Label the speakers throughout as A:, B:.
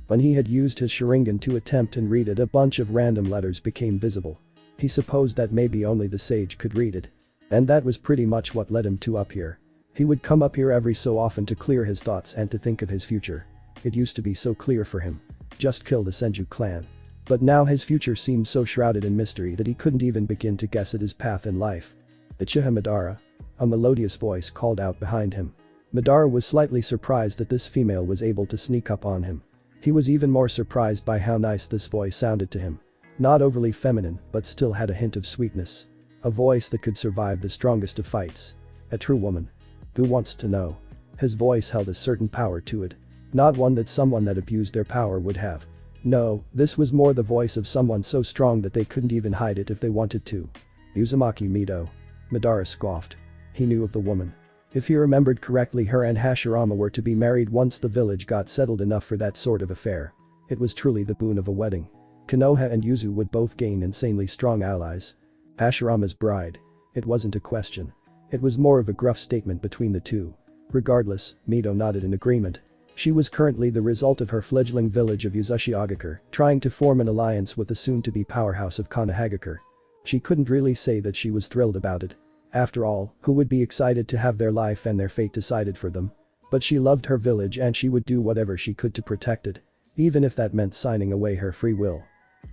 A: When he had used his Sharingan to attempt and read it, a bunch of random letters became visible. He supposed that maybe only the sage could read it. And that was pretty much what led him to up here. He would come up here every so often to clear his thoughts and to think of his future. It used to be so clear for him. Just kill the Senju clan. But now his future seemed so shrouded in mystery that he couldn't even begin to guess at his path in life. Uchiha Madara. A melodious voice called out behind him. Madara was slightly surprised that this female was able to sneak up on him. He was even more surprised by how nice this voice sounded to him. Not overly feminine, but still had a hint of sweetness. A voice that could survive the strongest of fights. A true woman. Who wants to know? His voice held a certain power to it. Not one that someone that abused their power would have. No, this was more the voice of someone so strong that they couldn't even hide it if they wanted to. Uzumaki Mido. Madara scoffed. He knew of the woman. If he remembered correctly, her and Hashirama were to be married once the village got settled enough for that sort of affair. It was truly the boon of a wedding. Konoha and Yuzu would both gain insanely strong allies. Hashirama's bride. It wasn't a question. It was more of a gruff statement between the two. Regardless, Mido nodded in agreement. She was currently the result of her fledgling village of Uzushiogakure, trying to form an alliance with the soon-to-be powerhouse of Konohagakure. She couldn't really say that she was thrilled about it. After all, who would be excited to have their life and their fate decided for them? But she loved her village and she would do whatever she could to protect it. Even if that meant signing away her free will.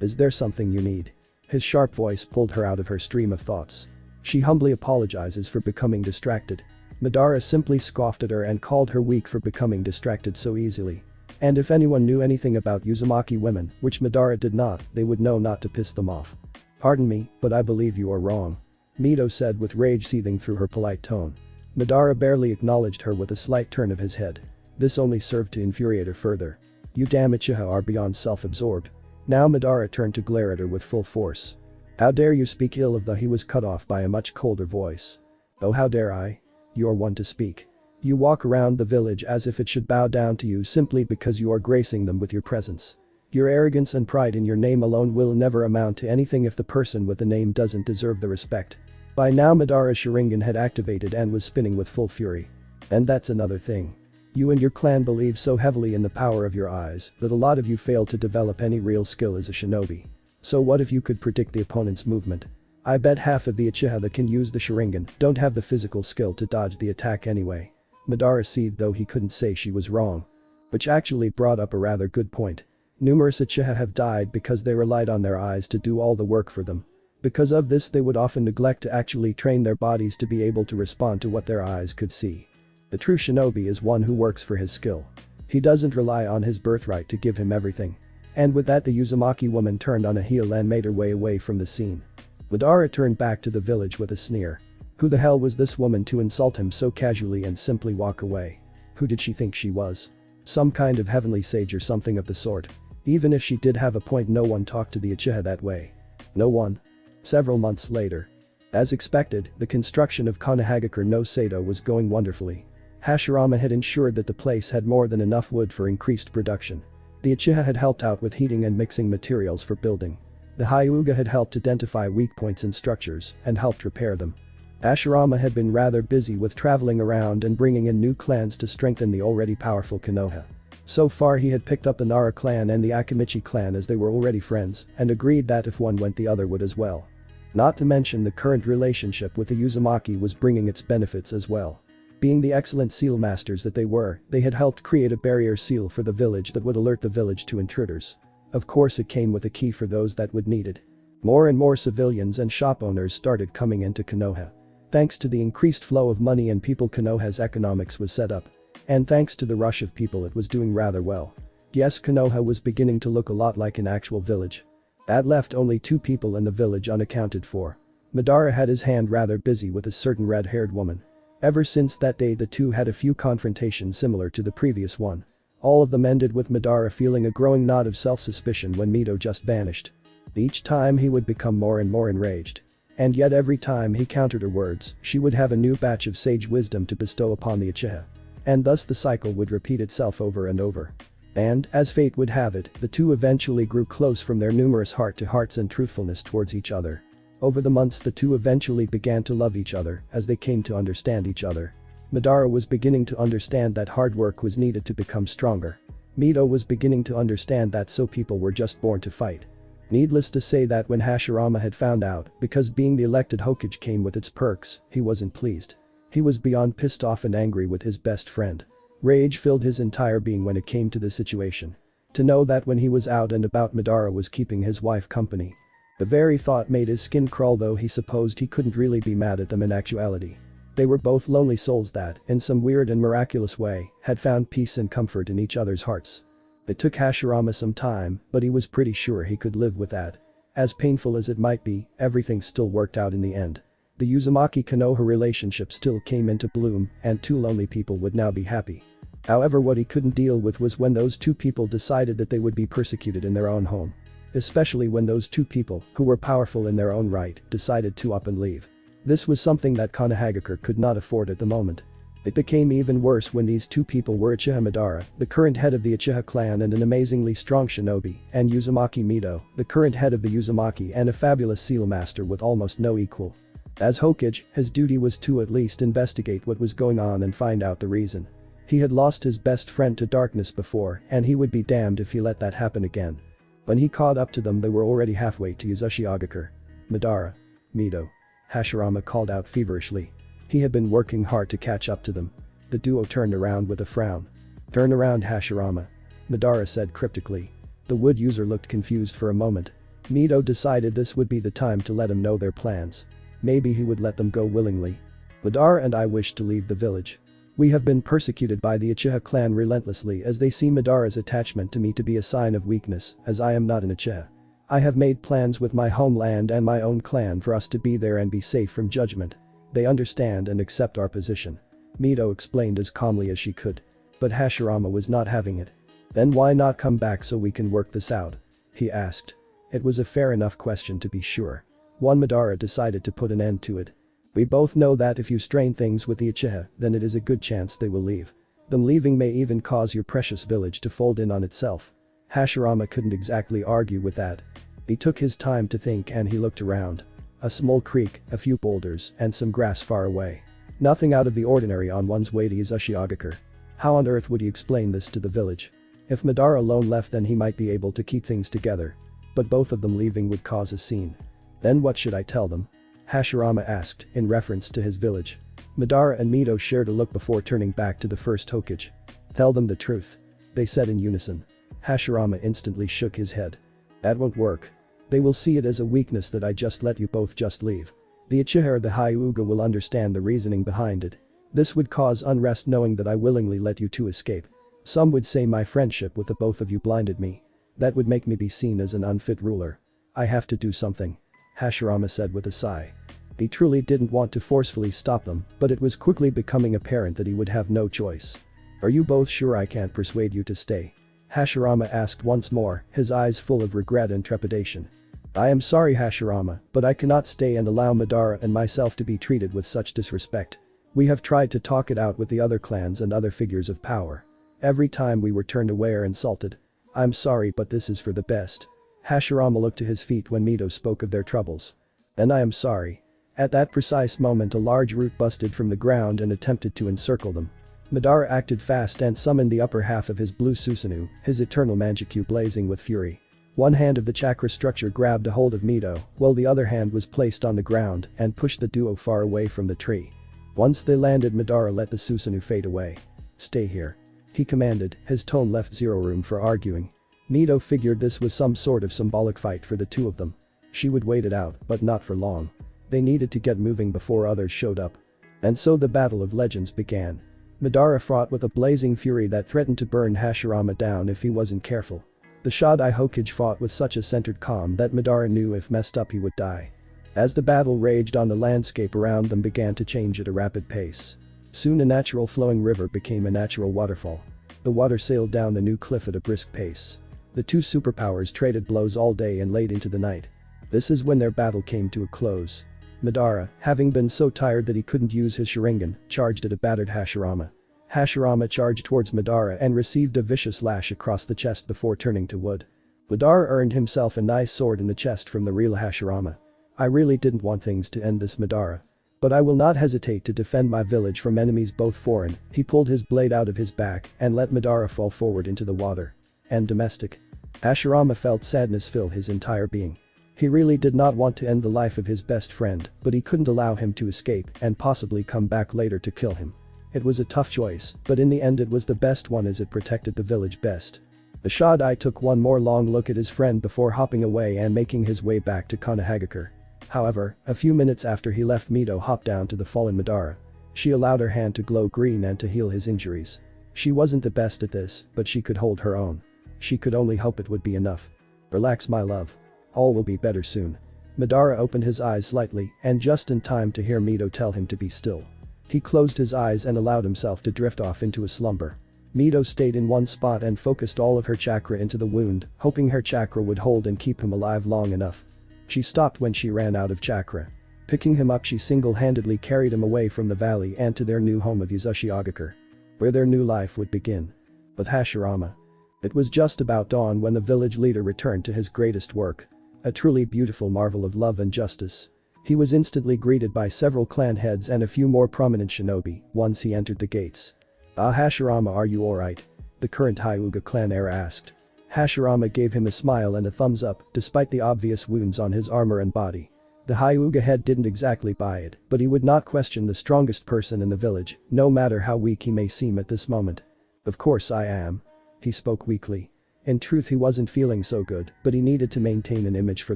A: Is there something you need? His sharp voice pulled her out of her stream of thoughts. She humbly apologizes for becoming distracted. Madara simply scoffed at her and called her weak for becoming distracted so easily. And if anyone knew anything about Uzumaki women, which Madara did not, they would know not to piss them off. Pardon me, but I believe you are wrong. Mido said with rage seething through her polite tone. Madara barely acknowledged her with a slight turn of his head. This only served to infuriate her further. You damn Uchiha are beyond self-absorbed. Now Madara turned to glare at her with full force. How dare you speak ill of the— He was cut off by a much colder voice. Oh, how dare I? You're one to speak. You walk around the village as if it should bow down to you simply because you are gracing them with your presence. Your arrogance and pride in your name alone will never amount to anything if the person with the name doesn't deserve the respect. By now Madara's Sharingan had activated and was spinning with full fury. And that's another thing. You and your clan believe so heavily in the power of your eyes that a lot of you fail to develop any real skill as a shinobi. So what if you could predict the opponent's movement? I bet half of the Uchiha that can use the Sharingan don't have the physical skill to dodge the attack anyway. Madara seethed, though he couldn't say she was wrong. Which actually brought up a rather good point. Numerous Uchiha have died because they relied on their eyes to do all the work for them. Because of this, they would often neglect to actually train their bodies to be able to respond to what their eyes could see. The true shinobi is one who works for his skill. He doesn't rely on his birthright to give him everything. And with that, the Uzumaki woman turned on a heel and made her way away from the scene. Madara turned back to the village with a sneer. Who the hell was this woman to insult him so casually and simply walk away? Who did she think she was? Some kind of heavenly sage or something of the sort. Even if she did have a point, no one talked to the Uchiha that way. No one. Several months later. As expected, the construction of Konohagakure no Sado was going wonderfully. Hashirama had ensured that the place had more than enough wood for increased production. The Uchiha had helped out with heating and mixing materials for building. The Hyuga had helped identify weak points in structures and helped repair them. Hashirama had been rather busy with traveling around and bringing in new clans to strengthen the already powerful Konoha. So far he had picked up the Nara clan and the Akimichi clan as they were already friends and agreed that if one went the other would as well. Not to mention the current relationship with the Uzumaki was bringing its benefits as well. Being the excellent seal masters that they were, they had helped create a barrier seal for the village that would alert the village to intruders. Of course, it came with a key for those that would need it. More and more civilians and shop owners started coming into Konoha. Thanks to the increased flow of money and people, Konoha's economics was set up. And thanks to the rush of people, it was doing rather well. Yes, Konoha was beginning to look a lot like an actual village. That left only 2 people in the village unaccounted for. Madara had his hand rather busy with a certain red-haired woman. Ever since that day, the two had a few confrontations similar to the previous one. All of them ended with Madara feeling a growing knot of self-suspicion when Mido just vanished. Each time he would become more and more enraged. And yet every time he countered her words, she would have a new batch of sage wisdom to bestow upon the Uchiha. And thus the cycle would repeat itself over and over. And, as fate would have it, the two eventually grew close from their numerous heart-to-hearts and truthfulness towards each other. Over the months, the two eventually began to love each other as they came to understand each other. Madara was beginning to understand that hard work was needed to become stronger. Mito was beginning to understand that so people were just born to fight. Needless to say that when Hashirama had found out, because being the elected Hokage came with its perks, he wasn't pleased. He was beyond pissed off and angry with his best friend. Rage filled his entire being when it came to the situation. To know that when he was out and about Madara was keeping his wife company. The very thought made his skin crawl, though he supposed he couldn't really be mad at them in actuality. They were both lonely souls that, in some weird and miraculous way, had found peace and comfort in each other's hearts. It took Hashirama some time, but he was pretty sure he could live with that. As painful as it might be, everything still worked out in the end. The Uzumaki-Konoha relationship still came into bloom, and two lonely people would now be happy. However, what he couldn't deal with was when those two people decided that they would be persecuted in their own home. Especially when those two people, who were powerful in their own right, decided to up and leave. This was something that Konohagakure could not afford at the moment. It became even worse when these two people were Uchiha Madara, the current head of the Uchiha clan and an amazingly strong shinobi, and Uzumaki Mito, the current head of the Uzumaki and a fabulous seal master with almost no equal. As Hokage, his duty was to at least investigate what was going on and find out the reason. He had lost his best friend to darkness before, and he would be damned if he let that happen again. When he caught up to them, they were already halfway to Uzumaki. Madara. Mito. Hashirama called out feverishly. He had been working hard to catch up to them. The duo turned around with a frown. "Turn around, Hashirama," Madara said cryptically. The wood user looked confused for a moment. Mito decided this would be the time to let him know their plans. Maybe he would let them go willingly. "Madara and I wish to leave the village. We have been persecuted by the Uchiha clan relentlessly, as they see Madara's attachment to me to be a sign of weakness, as I am not an Uchiha. I have made plans with my homeland and my own clan for us to be there and be safe from judgment. They understand and accept our position," Mito explained as calmly as she could. But Hashirama was not having it. "Then why not come back so we can work this out?" he asked. It was a fair enough question, to be sure. Madara decided to put an end to it. "We both know that if you strain things with the Uchiha, then it is a good chance they will leave. Them leaving may even cause your precious village to fold in on itself." Hashirama couldn't exactly argue with that. He took his time to think and he looked around. A small creek, a few boulders, and some grass far away. Nothing out of the ordinary on one's way to Uzumaki. How on earth would he explain this to the village? If Madara alone left, then he might be able to keep things together. But both of them leaving would cause a scene. "Then what should I tell them?" Hashirama asked, in reference to his village. Madara and Mito shared a look before turning back to the first Hokage. "Tell them the truth," they said in unison. Hashirama instantly shook his head. "That won't work. They will see it as a weakness that I just let you both just leave. The Uchiha or the Hyuga will understand the reasoning behind it. This would cause unrest knowing that I willingly let you two escape. Some would say my friendship with the both of you blinded me. That would make me be seen as an unfit ruler. I have to do something," Hashirama said with a sigh. He truly didn't want to forcefully stop them, but it was quickly becoming apparent that he would have no choice. "Are you both sure I can't persuade you to stay?" Hashirama asked once more, his eyes full of regret and trepidation. "I am sorry, Hashirama, but I cannot stay and allow Madara and myself to be treated with such disrespect. We have tried to talk it out with the other clans and other figures of power. Every time we were turned away or insulted. I'm sorry, but this is for the best." Hashirama looked to his feet when Mito spoke of their troubles. "And I am sorry." At that precise moment, a large root busted from the ground and attempted to encircle them. Madara acted fast and summoned the upper half of his blue Susanoo, his eternal Manjikyu blazing with fury. One hand of the chakra structure grabbed a hold of Mito, while the other hand was placed on the ground and pushed the duo far away from the tree. Once they landed, Madara let the Susanoo fade away. "Stay here," he commanded, his tone left zero room for arguing. Mito figured this was some sort of symbolic fight for the two of them. She would wait it out, but not for long. They needed to get moving before others showed up. And so the Battle of Legends began. Madara fought with a blazing fury that threatened to burn Hashirama down if he wasn't careful. The Shodai Hokage fought with such a centered calm that Madara knew if messed up he would die. As the battle raged on, the landscape around them began to change at a rapid pace. Soon a natural flowing river became a natural waterfall. The water sailed down the new cliff at a brisk pace. The two superpowers traded blows all day and late into the night. This is when their battle came to a close. Madara, having been so tired that he couldn't use his Sharingan, charged at a battered Hashirama. Hashirama charged towards Madara and received a vicious lash across the chest before turning to wood. Madara earned himself a nice sword in the chest from the real Hashirama. "I really didn't want things to end this, Madara. But I will not hesitate to defend my village from enemies both foreign." He pulled his blade out of his back and let Madara fall forward into the water. And domestic. Hashirama felt sadness fill his entire being. He really did not want to end the life of his best friend, but he couldn't allow him to escape and possibly come back later to kill him. It was a tough choice, but in the end it was the best one as it protected the village best. The Shodai took one more long look at his friend before hopping away and making his way back to Konohagakure. However, a few minutes after he left, Mito hopped down to the fallen Madara. She allowed her hand to glow green and to heal his injuries. She wasn't the best at this, but she could hold her own. She could only hope it would be enough. Relax, my love. All will be better soon. Madara opened his eyes slightly and just in time to hear Mito tell him to be still. He closed his eyes and allowed himself to drift off into a slumber. Mito stayed in one spot and focused all of her chakra into the wound, hoping her chakra would hold and keep him alive long enough. She stopped when she ran out of chakra. Picking him up, she single-handedly carried him away from the valley and to their new home of Uchiha, where their new life would begin. With Hashirama. It was just about dawn when the village leader returned to his greatest work. A truly beautiful marvel of love and justice. He was instantly greeted by several clan heads and a few more prominent shinobi once he entered the gates. "Ah, Hashirama, are you alright?" the current Hyuga clan heir asked. Hashirama gave him a smile and a thumbs up despite the obvious wounds on his armor and body. The Hyuga head didn't exactly buy it, but he would not question the strongest person in the village, no matter how weak he may seem at this moment. "Of course I am." He spoke weakly. In truth, he wasn't feeling so good, but he needed to maintain an image for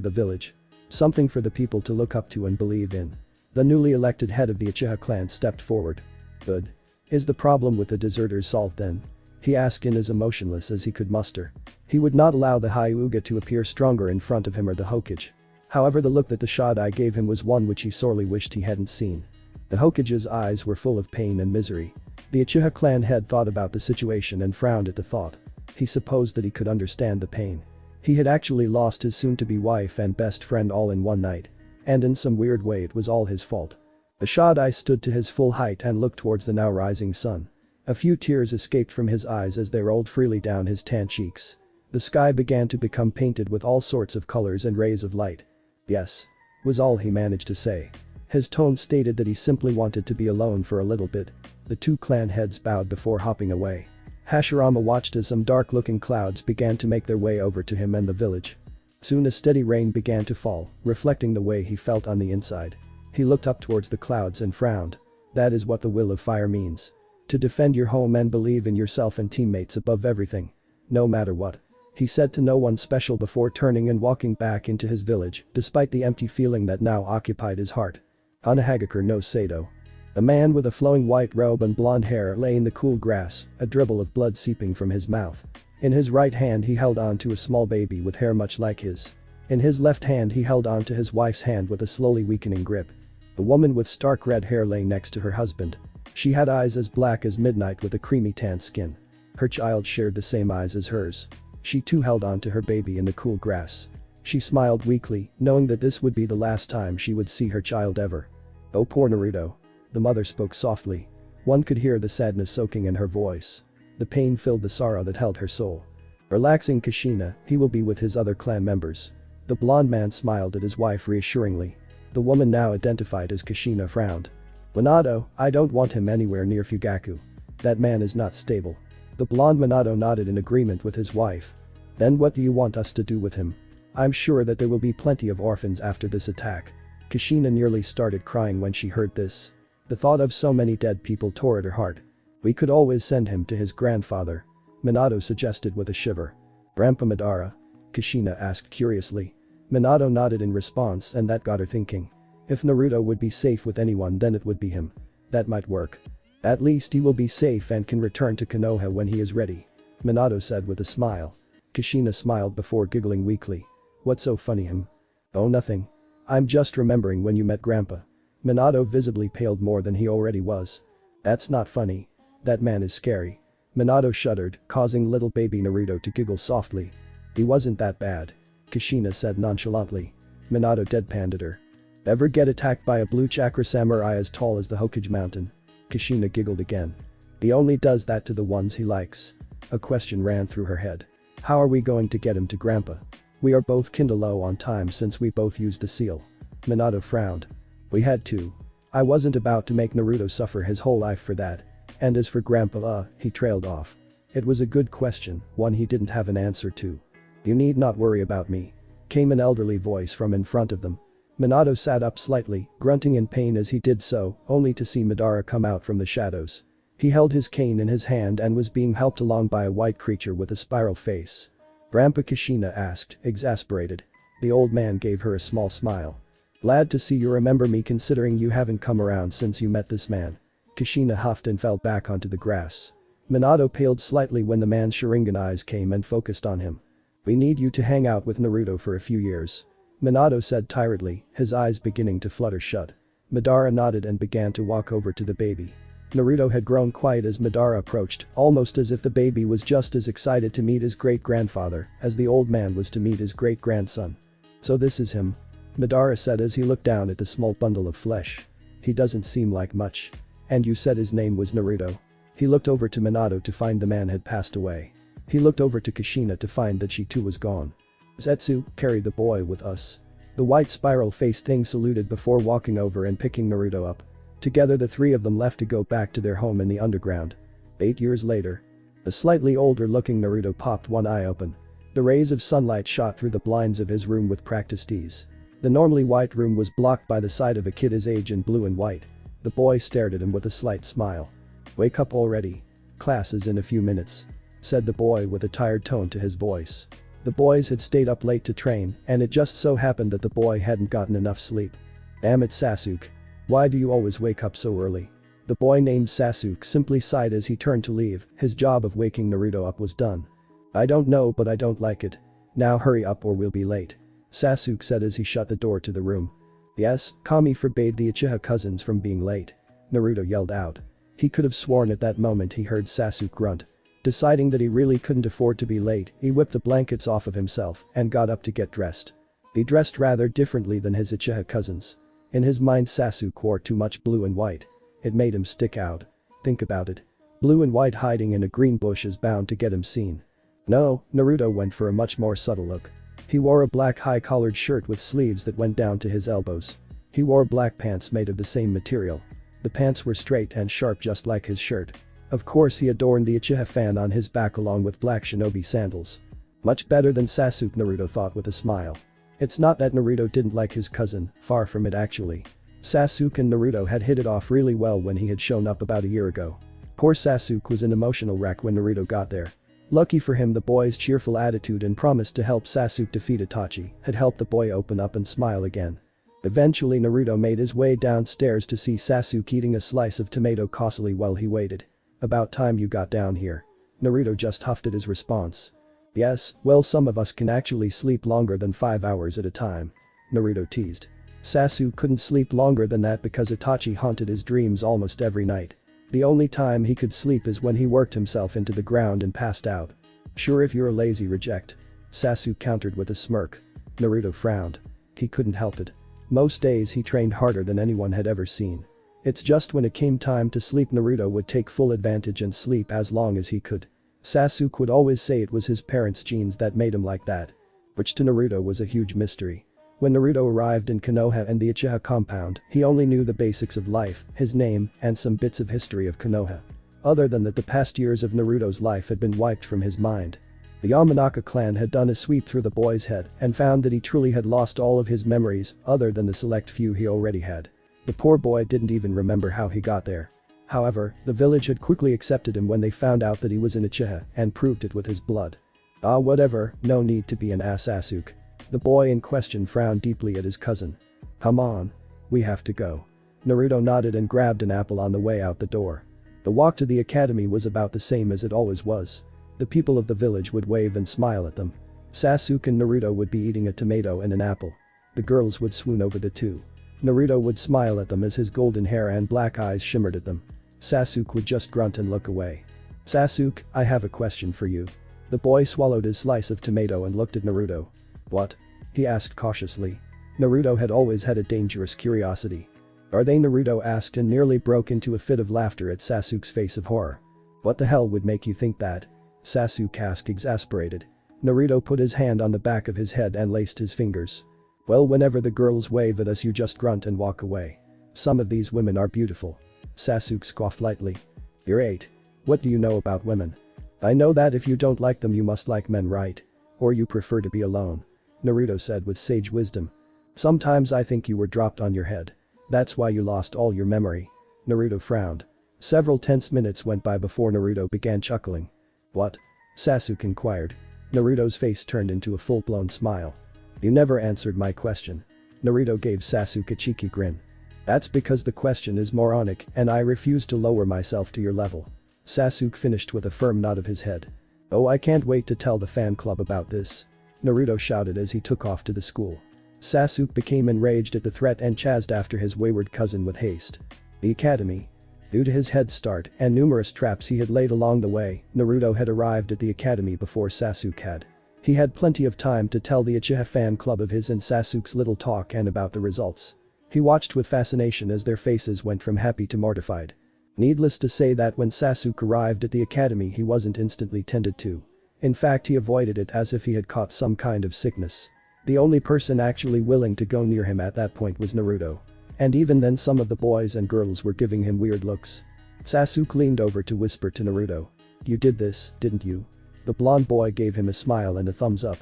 A: the village. Something for the people to look up to and believe in. The newly elected head of the Uchiha clan stepped forward. "Good. Is the problem with the deserters solved then?" he asked in as emotionless as he could muster. He would not allow the Hyuga to appear stronger in front of him or the Hokage. However, the look that the Shodai gave him was one which he sorely wished he hadn't seen. The Hokage's eyes were full of pain and misery. The Uchiha clan head thought about the situation and frowned at the thought. He supposed that he could understand the pain. He had actually lost his soon-to-be wife and best friend all in one night. And in some weird way it was all his fault. The Shodai stood to his full height and looked towards the now rising sun. A few tears escaped from his eyes as they rolled freely down his tan cheeks. The sky began to become painted with all sorts of colors and rays of light. "Yes," was all he managed to say. His tone stated that he simply wanted to be alone for a little bit. The two clan heads bowed before hopping away. Hashirama watched as some dark-looking clouds began to make their way over to him and the village. Soon a steady rain began to fall, reflecting the way he felt on the inside. He looked up towards the clouds and frowned. That is what the will of fire means. To defend your home and believe in yourself and teammates above everything. No matter what. He said to no one special before turning and walking back into his village, despite the empty feeling that now occupied his heart. Konohagakure no Sato. A man with a flowing white robe and blonde hair lay in the cool grass, a dribble of blood seeping from his mouth. In his right hand he held on to a small baby with hair much like his. In his left hand he held on to his wife's hand with a slowly weakening grip. A woman with stark red hair lay next to her husband. She had eyes as black as midnight with a creamy tan skin. Her child shared the same eyes as hers. She too held on to her baby in the cool grass. She smiled weakly, knowing that this would be the last time she would see her child ever. "Oh, poor Naruto." The mother spoke softly. One could hear the sadness soaking in her voice. The pain filled the sorrow that held her soul. Relaxing Kushina, he will be with his other clan members. The blonde man smiled at his wife reassuringly. The woman now identified as Kushina frowned. "Minato, I don't want him anywhere near Fugaku. That man is not stable." The blonde Minato nodded in agreement with his wife. "Then what do you want us to do with him? I'm sure that there will be plenty of orphans after this attack." Kushina nearly started crying when she heard this. The thought of so many dead people tore at her heart. "We could always send him to his grandfather," Minato suggested with a shiver. "Grandpa Madara?" Kushina asked curiously. Minato nodded in response and that got her thinking. If Naruto would be safe with anyone, then it would be him. That might work. At least he will be safe and can return to Konoha when he is ready, Minato said with a smile. Kushina smiled before giggling weakly. "What's so funny, him?" "Oh, nothing. I'm just remembering when you met Grandpa." Minato visibly paled more than he already was. "That's not funny. That man is scary." Minato shuddered, causing little baby Naruto to giggle softly. "He wasn't that bad," Kushina said nonchalantly. Minato deadpanned at her. "Ever get attacked by a blue chakra samurai as tall as the Hokage mountain?" Kushina giggled again. "He only does that to the ones he likes." A question ran through her head. "How are we going to get him to Grandpa? We are both kinda low on time since we both used the seal." Minato frowned. "We had to. I wasn't about to make Naruto suffer his whole life for that. And as for Grandpa, he trailed off." It was a good question, one he didn't have an answer to. "You need not worry about me," came an elderly voice from in front of them. Minato sat up slightly, grunting in pain as he did so, only to see Madara come out from the shadows. He held his cane in his hand and was being helped along by a white creature with a spiral face. "Grandpa?" Kushina asked, exasperated. The old man gave her a small smile. "Glad to see you remember me considering you haven't come around since you met this man." Kushina huffed and fell back onto the grass. Minato paled slightly when the man's Sharingan eyes came and focused on him. "We need you to hang out with Naruto for a few years," Minato said tiredly, his eyes beginning to flutter shut. Madara nodded and began to walk over to the baby. Naruto had grown quiet as Madara approached, almost as if the baby was just as excited to meet his great-grandfather as the old man was to meet his great-grandson. "So this is him?" Madara said as he looked down at the small bundle of flesh. "He doesn't seem like much. And you said his name was Naruto?" He looked over to Minato to find the man had passed away. He looked over to Kushina to find that she too was gone. "Zetsu, carry the boy with us." The white spiral-faced thing saluted before walking over and picking Naruto up. Together the three of them left to go back to their home in the underground. 8 years later. The slightly older-looking Naruto popped one eye open. The rays of sunlight shot through the blinds of his room with practiced ease. The normally white room was blocked by the sight of a kid his age in blue and white. The boy stared at him with a slight smile. "Wake up already. Class is in a few minutes," said the boy with a tired tone to his voice. The boys had stayed up late to train, and it just so happened that the boy hadn't gotten enough sleep. "Damn it, Sasuke. Why do you always wake up so early?" The boy named Sasuke simply sighed as he turned to leave, his job of waking Naruto up was done. "I don't know, but I don't like it. Now hurry up or we'll be late," Sasuke said as he shut the door to the room. "Yes, Kami forbade the Uchiha cousins from being late," Naruto yelled out. He could have sworn at that moment he heard Sasuke grunt. Deciding that he really couldn't afford to be late, he whipped the blankets off of himself and got up to get dressed. He dressed rather differently than his Uchiha cousins. In his mind Sasuke wore too much blue and white. It made him stick out. Think about it. Blue and white hiding in a green bush is bound to get him seen. No, Naruto went for a much more subtle look. He wore a black high-collared shirt with sleeves that went down to his elbows. He wore black pants made of the same material. The pants were straight and sharp just like his shirt. Of course he adorned the Uchiha fan on his back along with black shinobi sandals. Much better than Sasuke, Naruto thought with a smile. It's not that Naruto didn't like his cousin, far from it actually. Sasuke and Naruto had hit it off really well when he had shown up about a year ago. Poor Sasuke was an emotional wreck when Naruto got there. Lucky for him, the boy's cheerful attitude and promise to help Sasuke defeat Itachi had helped the boy open up and smile again. Eventually Naruto made his way downstairs to see Sasuke eating a slice of tomato costly while he waited. "About time you got down here." Naruto just huffed at his response. "Yes, well some of us can actually sleep longer than 5 hours at a time," Naruto teased. Sasuke couldn't sleep longer than that because Itachi haunted his dreams almost every night. The only time he could sleep is when he worked himself into the ground and passed out. "Sure, if you're a lazy reject," Sasuke countered with a smirk. Naruto frowned. He couldn't help it. Most days he trained harder than anyone had ever seen. It's just when it came time to sleep Naruto would take full advantage and sleep as long as he could. Sasuke would always say it was his parents' genes that made him like that. Which to Naruto was a huge mystery. When Naruto arrived in Konoha and the Uchiha compound, he only knew the basics of life, his name, and some bits of history of Konoha. Other than that, the past years of Naruto's life had been wiped from his mind. The Yamanaka clan had done a sweep through the boy's head and found that he truly had lost all of his memories other than the select few he already had. The poor boy didn't even remember how he got there. However, the village had quickly accepted him when they found out that he was an Uchiha and proved it with his blood. "Ah, whatever, no need to be an ass, Sasuke." The boy in question frowned deeply at his cousin. "Come on. We have to go." Naruto nodded and grabbed an apple on the way out the door. The walk to the academy was about the same as it always was. The people of the village would wave and smile at them. Sasuke and Naruto would be eating a tomato and an apple. The girls would swoon over the two. Naruto would smile at them as his golden hair and black eyes shimmered at them. Sasuke would just grunt and look away. "Sasuke, I have a question for you." The boy swallowed his slice of tomato and looked at Naruto. "What?" he asked cautiously. Naruto had always had a dangerous curiosity. "Are they?" Naruto asked and nearly broke into a fit of laughter at Sasuke's face of horror. "What the hell would make you think that?" Sasuke asked, exasperated. Naruto put his hand on the back of his head and laced his fingers. "Well, whenever the girls wave at us you just grunt and walk away. Some of these women are beautiful." Sasuke scoffed lightly. "You're 8. What do you know about women?" I know that if you don't like them you must like men, right? Or you prefer to be alone. Naruto said with sage wisdom. Sometimes I think you were dropped on your head. That's why you lost all your memory. Naruto frowned. Several tense minutes went by before Naruto began chuckling. What? Sasuke inquired. Naruto's face turned into a full-blown smile. You never answered my question. Naruto gave Sasuke a cheeky grin. That's because the question is moronic and I refuse to lower myself to your level. Sasuke finished with a firm nod of his head. Oh, I can't wait to tell the fan club about this. Naruto shouted as he took off to the school. Sasuke became enraged at the threat and chased after his wayward cousin with haste. The academy. Due to his head start and numerous traps he had laid along the way, Naruto had arrived at the academy before Sasuke had. He had plenty of time to tell the Uchiha fan club of his and Sasuke's little talk and about the results. He watched with fascination as their faces went from happy to mortified. Needless to say that when Sasuke arrived at the academy he wasn't instantly tended to. In fact, he avoided it as if he had caught some kind of sickness. The only person actually willing to go near him at that point was Naruto. And even then some of the boys and girls were giving him weird looks. Sasuke leaned over to whisper to Naruto. You did this, didn't you? The blonde boy gave him a smile and a thumbs up.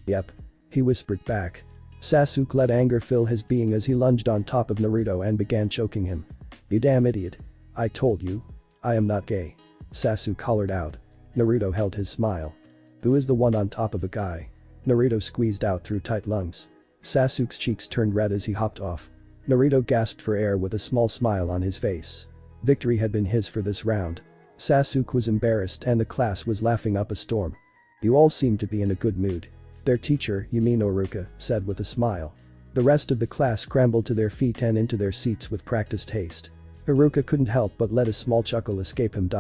A: Yep. He whispered back. Sasuke let anger fill his being as he lunged on top of Naruto and began choking him. You damn idiot. I told you. I am not gay. Sasuke hollered out. Naruto held his smile. Who is the one on top of a guy? Naruto squeezed out through tight lungs. Sasuke's cheeks turned red as he hopped off. Naruto gasped for air with a small smile on his face. Victory had been his for this round. Sasuke was embarrassed and the class was laughing up a storm. You all seem to be in a good mood. Their teacher, you mean Iruka, said with a smile. The rest of the class scrambled to their feet and into their seats with practiced haste. Iruka couldn't help but let a small chuckle escape him.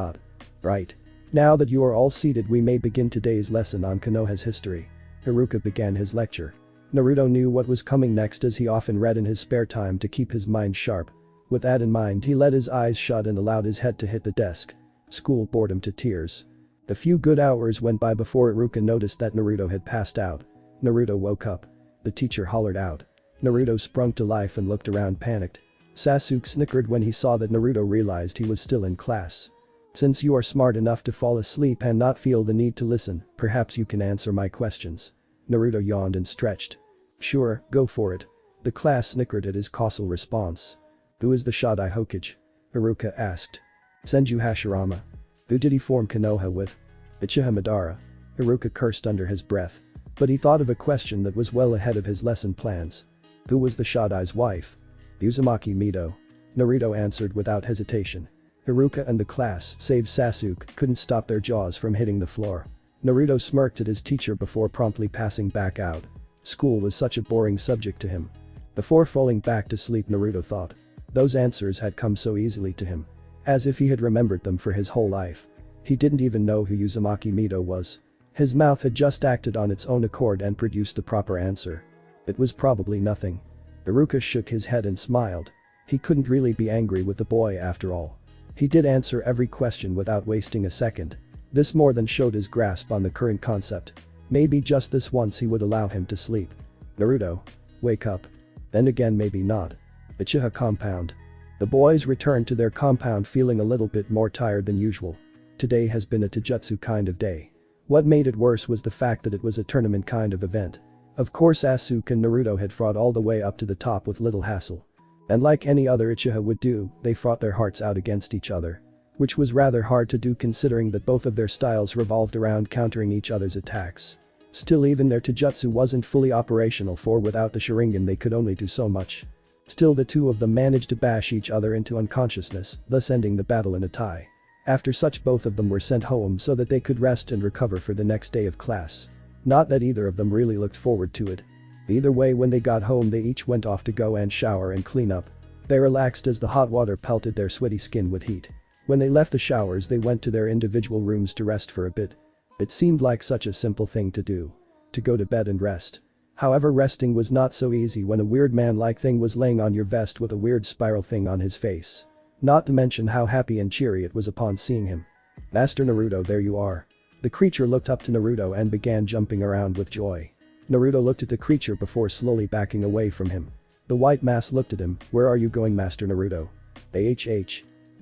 A: Right. Now that you are all seated we may begin today's lesson on Konoha's history. Iruka began his lecture. Naruto knew what was coming next as he often read in his spare time to keep his mind sharp. With that in mind he let his eyes shut and allowed his head to hit the desk. School bored him to tears. A few good hours went by before Iruka noticed that Naruto had passed out. Naruto woke up. The teacher hollered out. Naruto sprung to life and looked around panicked. Sasuke snickered when he saw that Naruto realized he was still in class. Since you are smart enough to fall asleep and not feel the need to listen, perhaps you can answer my questions. Naruto yawned and stretched. Sure, go for it. The class snickered at his causal response. Who is the Shodai Hokage? Iruka asked. Senju Hashirama. Who did he form Konoha with? Uchiha Madara. Iruka cursed under his breath. But he thought of a question that was well ahead of his lesson plans. Who was the Shodai's wife? Uzumaki Mido. Naruto answered without hesitation. Iruka and the class, save Sasuke, couldn't stop their jaws from hitting the floor. Naruto smirked at his teacher before promptly passing back out. School was such a boring subject to him. Before falling back to sleep Naruto thought. Those answers had come so easily to him. As if he had remembered them for his whole life. He didn't even know who Uzumaki Mido was. His mouth had just acted on its own accord and produced the proper answer. It was probably nothing. Iruka shook his head and smiled. He couldn't really be angry with the boy after all. He did answer every question without wasting a second. This more than showed his grasp on the current concept. Maybe just this once he would allow him to sleep. Naruto. Wake up. Then again maybe not. Uchiha compound. The boys returned to their compound feeling a little bit more tired than usual. Today has been a taijutsu kind of day. What made it worse was the fact that it was a tournament kind of event. Of course Sasuke and Naruto had fought all the way up to the top with little hassle. And like any other Uchiha would do, they fought their hearts out against each other. Which was rather hard to do considering that both of their styles revolved around countering each other's attacks. Still even their taijutsu wasn't fully operational for without the Sharingan they could only do so much. Still the two of them managed to bash each other into unconsciousness, thus ending the battle in a tie. After such both of them were sent home so that they could rest and recover for the next day of class. Not that either of them really looked forward to it. Either way when they got home they each went off to go and shower and clean up. They relaxed as the hot water pelted their sweaty skin with heat. When they left the showers they went to their individual rooms to rest for a bit. It seemed like such a simple thing to do. To go to bed and rest. However resting was not so easy when a weird man-like thing was laying on your vest with a weird spiral thing on his face. Not to mention how happy and cheery it was upon seeing him. Master Naruto, there you are. The creature looked up to Naruto and began jumping around with joy. Naruto looked at the creature before slowly backing away from him. The white mass looked at him. Where are you going, Master Naruto?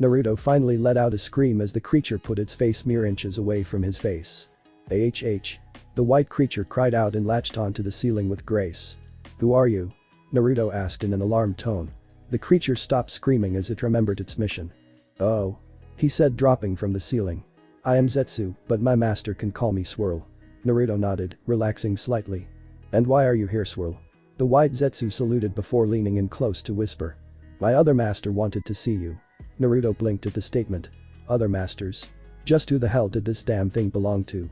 A: Naruto finally let out a scream as the creature put its face mere inches away from his face. AHH. The white creature cried out and latched onto the ceiling with grace. Who are you? Naruto asked in an alarmed tone. The creature stopped screaming as it remembered its mission. Oh. He said, dropping from the ceiling. I am Zetsu, but my master can call me Swirl. Naruto nodded, relaxing slightly. And why are you here, Swirl? The white Zetsu saluted before leaning in close to whisper. My other master wanted to see you. Naruto blinked at the statement. Other masters? Just who the hell did this damn thing belong to?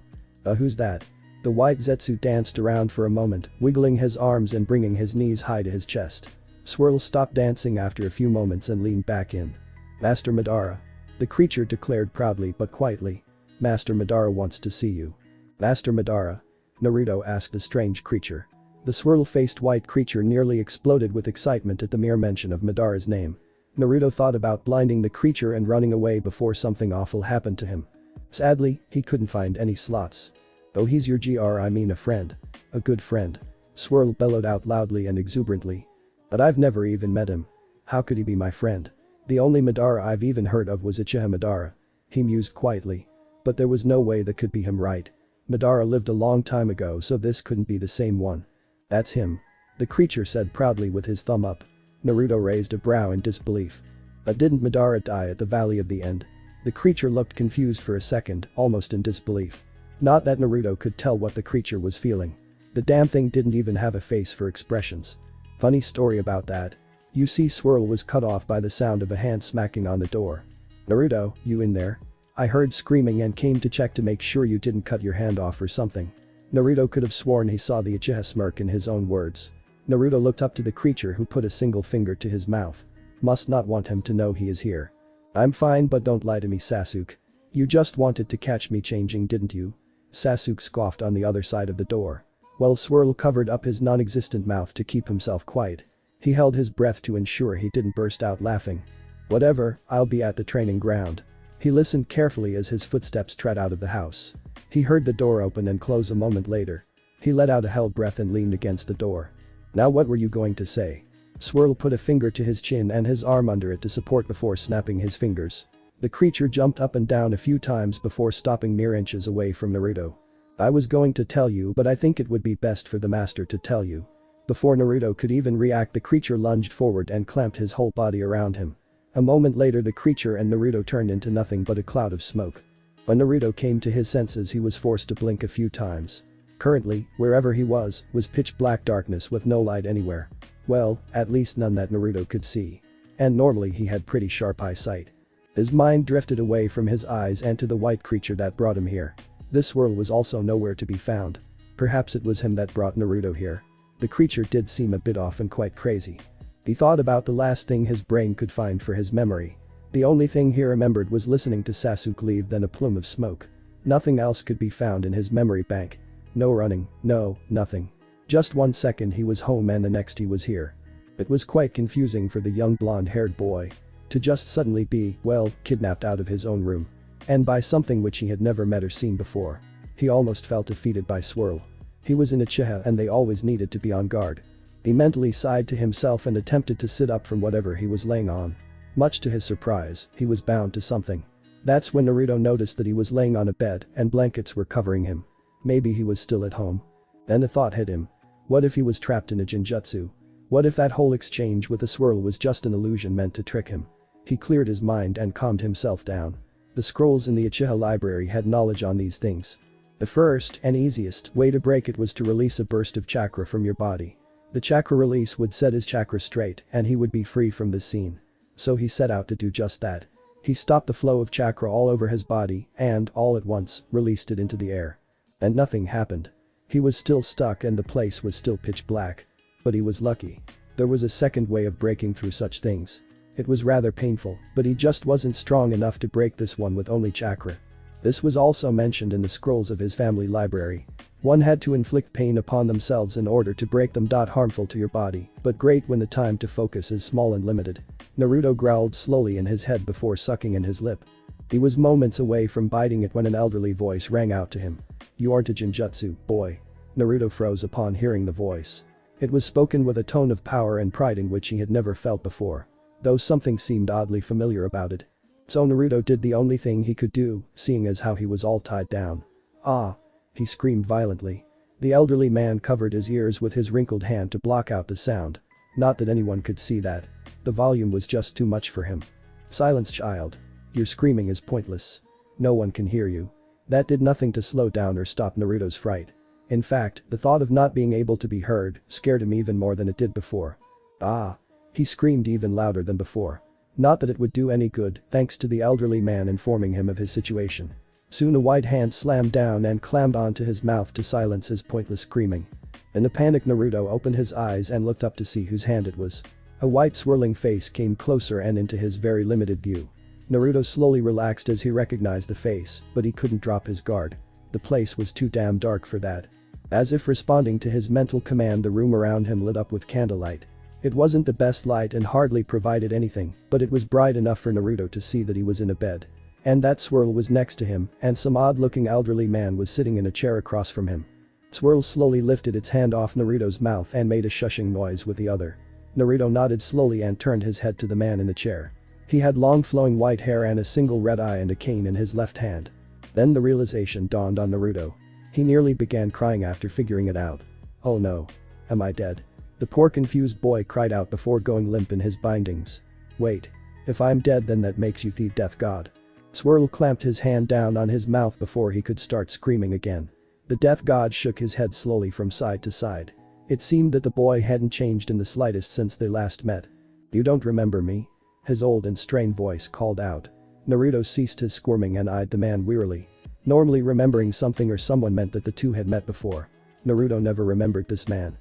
A: Who's that? The white Zetsu danced around for a moment, wiggling his arms and bringing his knees high to his chest. Swirl stopped dancing after a few moments and leaned back in. Master Madara. The creature declared proudly but quietly. Master Madara wants to see you. Master Madara? Naruto asked the strange creature. The swirl-faced white creature nearly exploded with excitement at the mere mention of Madara's name. Naruto thought about blinding the creature and running away before something awful happened to him. Sadly, he couldn't find any slots. Oh, he's your a friend. A good friend. Swirl bellowed out loudly and exuberantly. But I've never even met him. How could he be my friend? The only Madara I've even heard of was Uchiha Madara. He mused quietly. But there was no way that could be him, right? Madara lived a long time ago, so this couldn't be the same one. That's him. The creature said proudly with his thumb up. Naruto raised a brow in disbelief. But didn't Madara die at the Valley of the End? The creature looked confused for a second, almost in disbelief. Not that Naruto could tell what the creature was feeling. The damn thing didn't even have a face for expressions. Funny story about that. You see, Swirl was cut off by the sound of a hand smacking on the door. Naruto, you in there? I heard screaming and came to check to make sure you didn't cut your hand off or something. Naruto could have sworn he saw the Uchiha smirk in his own words. Naruto looked up to the creature who put a single finger to his mouth. Must not want him to know he is here. I'm fine, but don't lie to me, Sasuke. You just wanted to catch me changing, didn't you? Sasuke scoffed on the other side of the door. While Swirl covered up his non-existent mouth to keep himself quiet. He held his breath to ensure he didn't burst out laughing. Whatever, I'll be at the training ground. He listened carefully as his footsteps tread out of the house. He heard the door open and close a moment later. He let out a held breath and leaned against the door. Now what were you going to say? Swirl put a finger to his chin and his arm under it to support before snapping his fingers. The creature jumped up and down a few times before stopping mere inches away from Naruto. I was going to tell you, but I think it would be best for the master to tell you. Before Naruto could even react, the creature lunged forward and clamped his whole body around him. A moment later, the creature and Naruto turned into nothing but a cloud of smoke. When Naruto came to his senses, he was forced to blink a few times. Currently, wherever he was pitch black darkness with no light anywhere. Well, at least none that Naruto could see. And normally he had pretty sharp eyesight. His mind drifted away from his eyes and to the white creature that brought him here. This Swirl was also nowhere to be found. Perhaps it was him that brought Naruto here. The creature did seem a bit off and quite crazy. He thought about the last thing his brain could find for his memory. The only thing he remembered was listening to Sasuke leave, then a plume of smoke. Nothing else could be found in his memory bank. No running, no, nothing. Just 1 second he was home and the next he was here. It was quite confusing for the young blonde-haired boy. To just suddenly be, well, kidnapped out of his own room. And by something which he had never met or seen before. He almost felt defeated by Swirl. He was in Uchiha and they always needed to be on guard. He mentally sighed to himself and attempted to sit up from whatever he was laying on. Much to his surprise, he was bound to something. That's when Naruto noticed that he was laying on a bed and blankets were covering him. Maybe he was still at home. Then a thought hit him. What if he was trapped in a genjutsu? What if that whole exchange with the Swirl was just an illusion meant to trick him? He cleared his mind and calmed himself down. The scrolls in the Uchiha library had knowledge on these things. The first and easiest way to break it was to release a burst of chakra from your body. The chakra release would set his chakra straight and he would be free from this scene. So he set out to do just that. He stopped the flow of chakra all over his body and, all at once, released it into the air. And nothing happened. He was still stuck and the place was still pitch black. But he was lucky. There was a second way of breaking through such things. It was rather painful, but he just wasn't strong enough to break this one with only chakra. This was also mentioned in the scrolls of his family library. One had to inflict pain upon themselves in order to break them. Harmful to your body, but great when the time to focus is small and limited. Naruto growled slowly in his head before sucking in his lip. He was moments away from biting it when an elderly voice rang out to him. You aren't a genjutsu, boy. Naruto froze upon hearing the voice. It was spoken with a tone of power and pride in which he had never felt before. Though something seemed oddly familiar about it. So Naruto did the only thing he could do, seeing as how he was all tied down. Ah! He screamed violently. The elderly man covered his ears with his wrinkled hand to block out the sound. Not that anyone could see that. The volume was just too much for him. Silence, child. Your screaming is pointless. No one can hear you. That did nothing to slow down or stop Naruto's fright. In fact, the thought of not being able to be heard scared him even more than it did before. Ah! He screamed even louder than before. Not that it would do any good, thanks to the elderly man informing him of his situation. Soon a white hand slammed down and clammed onto his mouth to silence his pointless screaming. In a panic, Naruto opened his eyes and looked up to see whose hand it was. A white swirling face came closer and into his very limited view. Naruto slowly relaxed as he recognized the face, but he couldn't drop his guard. The place was too damn dark for that. As if responding to his mental command, the room around him lit up with candlelight. It wasn't the best light and hardly provided anything, but it was bright enough for Naruto to see that he was in a bed. And that Swirl was next to him, and some odd-looking elderly man was sitting in a chair across from him. Swirl slowly lifted its hand off Naruto's mouth and made a shushing noise with the other. Naruto nodded slowly and turned his head to the man in the chair. He had long flowing white hair and a single red eye and a cane in his left hand. Then the realization dawned on Naruto. He nearly began crying after figuring it out. Oh no. Am I dead? The poor confused boy cried out before going limp in his bindings. Wait. If I'm dead, then that makes you the death god. Swirl clamped his hand down on his mouth before he could start screaming again. The death god shook his head slowly from side to side. It seemed that the boy hadn't changed in the slightest since they last met. You don't remember me? His old and strained voice called out. Naruto ceased his squirming and eyed the man wearily. Normally remembering something or someone meant that the two had met before. Naruto never remembered this man.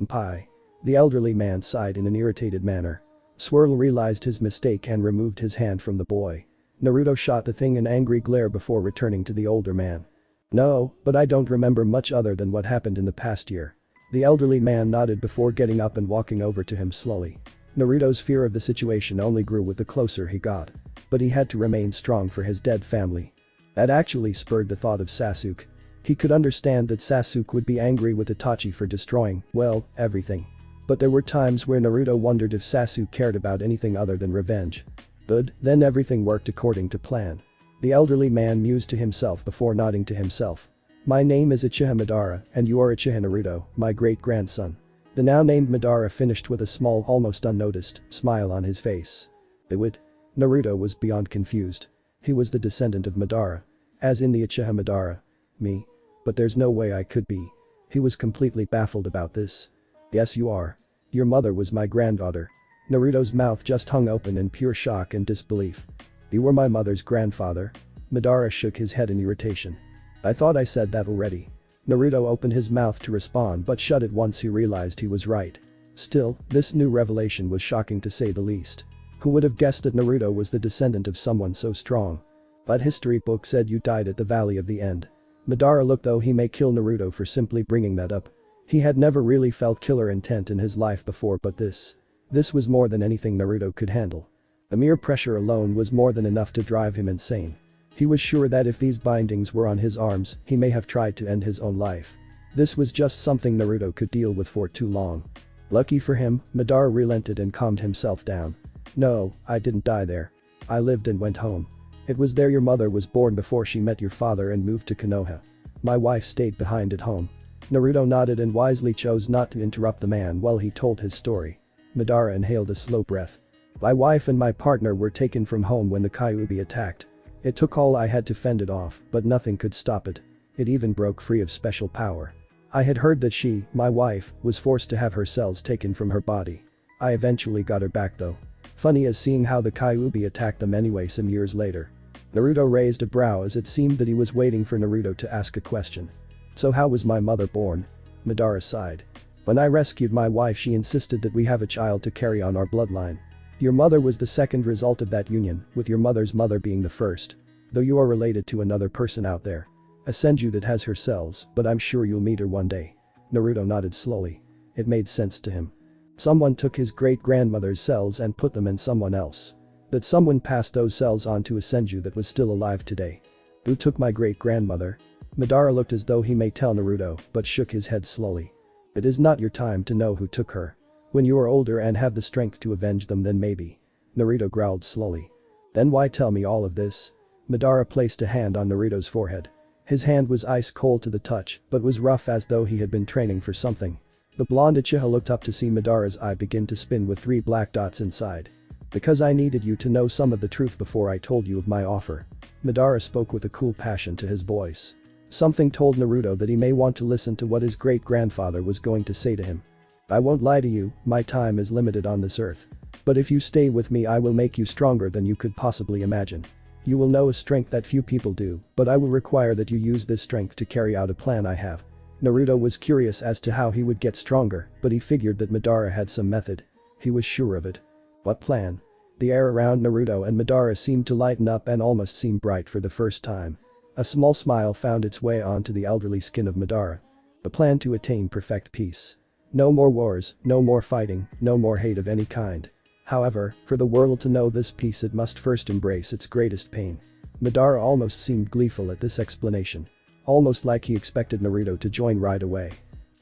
A: Pai. The elderly man sighed in an irritated manner. Swirl realized his mistake and removed his hand from the boy. Naruto shot the thing an angry glare before returning to the older man. No, but I don't remember much other than what happened in the past year. The elderly man nodded before getting up and walking over to him slowly. Naruto's fear of the situation only grew with the closer he got. But he had to remain strong for his dead family. That actually spurred the thought of Sasuke. He could understand that Sasuke would be angry with Itachi for destroying, well, everything. But there were times where Naruto wondered if Sasuke cared about anything other than revenge. But then everything worked according to plan. The elderly man mused to himself before nodding to himself. My name is Uchiha Madara, and you are Uchiha Naruto, my great-grandson. The now named Madara finished with a small, almost unnoticed, smile on his face. Naruto was beyond confused. He was the descendant of Madara. As in the Uchiha Madara. Me? But there's no way I could be. He was completely baffled about this. Yes, you are. Your mother was my granddaughter. Naruto's mouth just hung open in pure shock and disbelief. You were my mother's grandfather? Madara shook his head in irritation. I thought I said that already. Naruto opened his mouth to respond but shut it once he realized he was right. Still, this new revelation was shocking to say the least. Who would have guessed that Naruto was the descendant of someone so strong? That history book said you died at the Valley of the End. Madara looked though he may kill Naruto for simply bringing that up. He had never really felt killer intent in his life before, but this was more than anything Naruto could handle. The mere pressure alone was more than enough to drive him insane. He was sure that if these bindings were on his arms, he may have tried to end his own life. This was just something Naruto could deal with for too long. Lucky for him, Madara relented and calmed himself down. No, I didn't die there. I lived and went home. It was there your mother was born before she met your father and moved to Konoha. My wife stayed behind at home. Naruto nodded and wisely chose not to interrupt the man while he told his story. Madara inhaled a slow breath. My wife and my partner were taken from home when the Kyuubi attacked. It took all I had to fend it off, but nothing could stop it. It even broke free of special power. I had heard that she, my wife, was forced to have her cells taken from her body. I eventually got her back though. Funny as seeing how the Kyuubi attacked them anyway some years later. Naruto raised a brow as it seemed that he was waiting for Naruto to ask a question. So how was my mother born? Madara sighed. When I rescued my wife, she insisted that we have a child to carry on our bloodline. Your mother was the second result of that union, with your mother's mother being the first. Though you are related to another person out there. A Senju that has her cells, but I'm sure you'll meet her one day. Naruto nodded slowly. It made sense to him. Someone took his great-grandmother's cells and put them in someone else. That someone passed those cells on to a Senju that was still alive today. Who took my great-grandmother? Madara looked as though he may tell Naruto, but shook his head slowly. It is not your time to know who took her. When you are older and have the strength to avenge them, then maybe. Naruto growled slowly. Then why tell me all of this? Madara placed a hand on Naruto's forehead. His hand was ice cold to the touch, but was rough as though he had been training for something. The blonde Uchiha looked up to see Madara's eye begin to spin with 3 black dots inside. Because I needed you to know some of the truth before I told you of my offer. Madara spoke with a cool passion to his voice. Something told Naruto that he may want to listen to what his great-grandfather was going to say to him. I won't lie to you, my time is limited on this earth. But if you stay with me I will make you stronger than you could possibly imagine. You will know a strength that few people do, but I will require that you use this strength to carry out a plan I have. Naruto was curious as to how he would get stronger, but he figured that Madara had some method. He was sure of it. What plan? The air around Naruto and Madara seemed to lighten up and almost seem bright for the first time. A small smile found its way onto the elderly skin of Madara. A plan to attain perfect peace. No more wars, no more fighting, no more hate of any kind. However, for the world to know this peace it must first embrace its greatest pain. Madara almost seemed gleeful at this explanation. Almost like he expected Naruto to join right away.